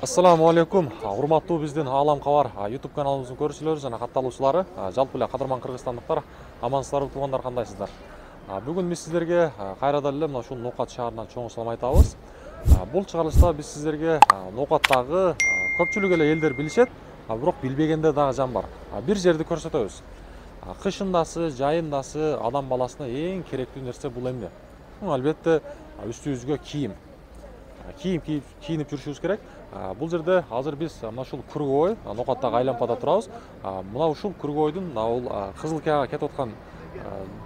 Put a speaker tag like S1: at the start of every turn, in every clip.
S1: Assalamu алейкум, урматтуу биздин Алам Кабар YouTube каналыбыздын көрүүчүлөрү жана катталуучулары, жалпы эле кадырман кыргызстандыктар, амансыздарбы туугандар, кандайсыздар? Бүгүн биз сиздерге кайрадан эле мына ушул Ноокат шаарынан чоң салам айтабыз. Бул чыгарылышта биз сиздерге Ноокаттагы көпчүлүк эле элдер билишет, бирок билбегендер дагы жан бар. Бир жерди көрсөтөбүз. Кышындасы, жайындасы адам баласына эң керектүү нерсе бул эмне? Албетте үстүбүзгө кийим. Кийинип жүрүшүбүз керек. Бул жерде азыр биз мына ушул Күргөй, Ноокаттагы айлампада турабыз. Мына ушул Күргөйдүн бул Кызылкаяга кетип аткан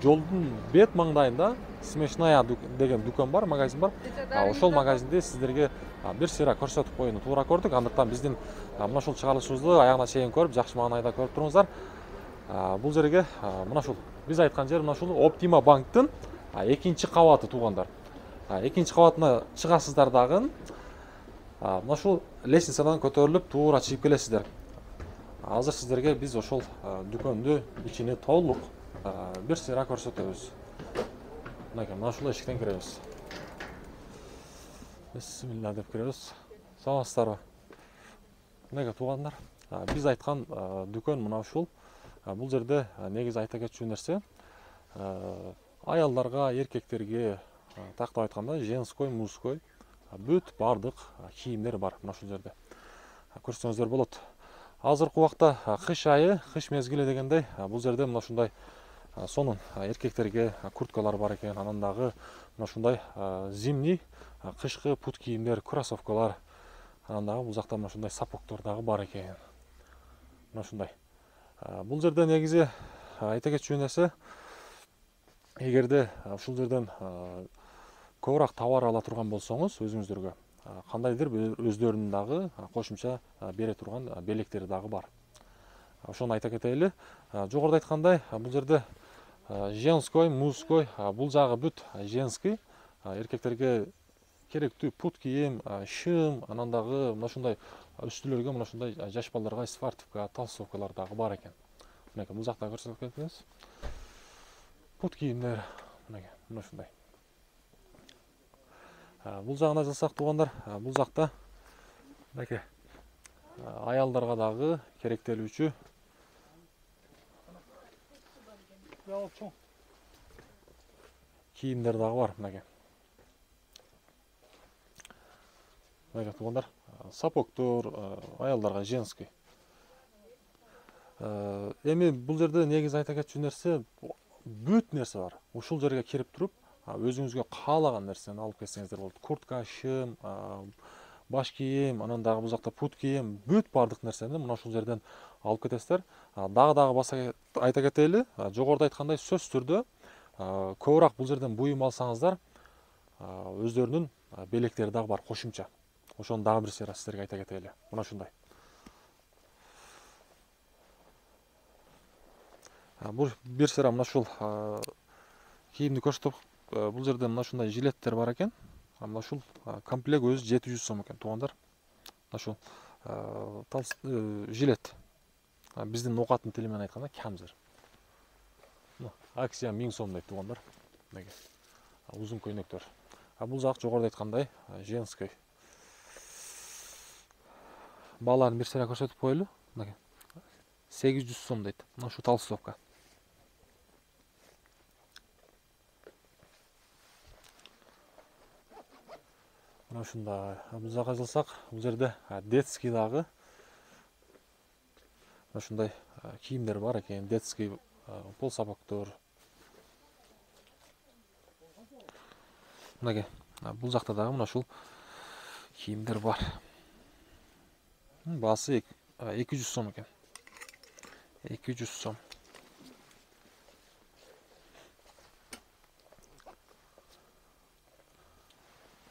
S1: жолдун бет маңдайында Смешная деген дүкөн бар, магазин бар. Ошол магазинде сиздерге бир сыйра көрсөтүп коюуну туура көрдүк. Андыктан биздин мына ушул чыгарылышыбызды аягына чейин көрүп, жакшы маанайда көрүп туруңуздар. Бул жерге мына ушул биз айткан жер мына ушул Оптима банктын экинчи кабаты туугандар. Экинчи кабатына чыгасыздар дагы. Мына ушул лестницадан көтөрүлүп туура чыгып келесиздер. Азыр сиздерге биз ошол дүкөндү ичини толук бир сыйра көрсөтөбүз. Мына ушул эшиктен киребиз. Бисмилла деп киребиз. Саламатсыздарбы? Мынакей туугандар, биз айткан дүкөн мына ушул. Бул жерде негизи айта кетчү нерсе, аялдарга, эркектерге, тактап айтканда, женской, мужской бүт бардык кийимдер бар мына ушул жерде. Көрсөңүздөр болот. Азыркы убакта кыш айы, кыш мезгили дегендей, бул жерде мына ушундай сонун эркектерге курткалар бар экен, анан дагы мына ушундай зимний кышкы пут кийимдер, кроссовкалар, анан дагы бул жакта мына ушундай сапогдор дагы бар экен. Мына ушундай. Бул жерде негизи айта кетчү нерсе, эгерде ушул жерден көбүрөөк товар ала турган болсоңуз, өзүңүздөргө кандайдыр өздөрүнүн дагы кошумча бере турган белектери дагы бар. Ошону айта кетели. Жогоруда айткандай, бул жерде женской, мужской, бул жагы бүт женский, эркектерге керектүү пут кийим, шым, анан дагы мына ушундай үстүлөргө мына ушундай жаш балдарга спортивка, толстовкалар дагы бар экен. Мынакей бул жакта көрсөтүп кетебиз. Пут кийимдер, мынакей мына ушундай. Бул жагына жылсак туугандар, бул жакта мынакей аялдарга дагы керектелүүчү кийимдер дагы бар, мынакей. Мынакей туугандар, сапогдор, аялдарга женский. Эми бул жерде негизи айта кетчү нерсе, бүт нерсе бар. Ушул жерге кирип туруп, өзүңүзгө каалаган нерсени алып келсеңиздер болот. Куртка, шым, баш кийим, анан дагы бул жакта пут кийим, бүт бардык нерсени мына ушул жерден алып кетесиздер. Дагы баса айта кетели, жогоруда айткандай сөзсүз түрдө көбүрөөк бул жерден буюм алсаңыздар, өздөрүнүн белектери дагы бар кошумча. Ошону дагы бир сыйра сиздерге айта кетели. Мына ушундай. Бир сыйра мына ушул кийимди көрсөтүп, бул жерде мына ушундай жилеттер бар экен. Мына ушул комплект өзү 700 сом экен туугандар. Мына ушул жилет. Биздин Ноокаттын тили менен айтканда камзыр. Акция 1000 сом дейт туугандар. Мынакей. Узун көйнөктөр. Бул жак жогоруда айткандай женский. Бааларын бир сыйра көрсөтүп коелу. Мынакей. 800 сом дейт. Мына ушу толстовка. Мына ушундай. Бул жака жылсак, бул жерде детский дагы мына ушундай кийимдер бар экен. Детский пол сапогдор. Мынакей. Бул жакта дагы мына ушул кийимдер бар. Баасы 200 сом экен. 200 сом.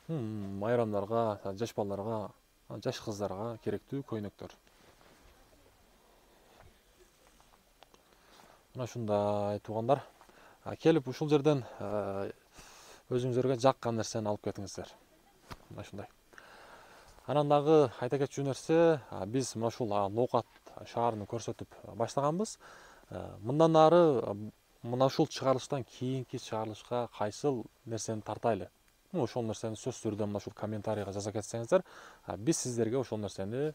S1: Майрамдарга, жаш балдарга, жаш кыздарга керектүү көйнөктөр. Мына ушундай туугандар. Келип ушул жерден өзүңүзгө жаккан нерсени алып кетиңиздер. Мына ушундай. Анан дагы айта кетчү нерсе, биз мына ушул Ноокат шаарын көрсөтүп баштаганбыз. Мындан ары мына ушул чыгарылыштан кийинки чыгарылышка кайсыл нерсени тартайлы. ошол нерсени сөзсүз түрдө мына ушул комментарийга жаза кетсеңиздер, биз сиздерге ошол нерсени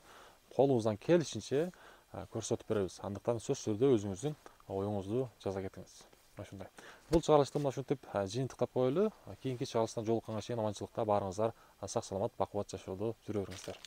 S1: колубуздан келишинче көрсөтүп беребиз. Андыктан сөзсүз түрдө өзүңүздүн оюңузду жаза кетиңиз. Ушундай. Бул чыгарылышты мына ушинтип жыйынтыктап коелу. Кийинки чыгарылыштан жолукканга чейин аманчылыкта баарыңыздар сак саламат, бакубат жашоодо жүрө бериңиздер.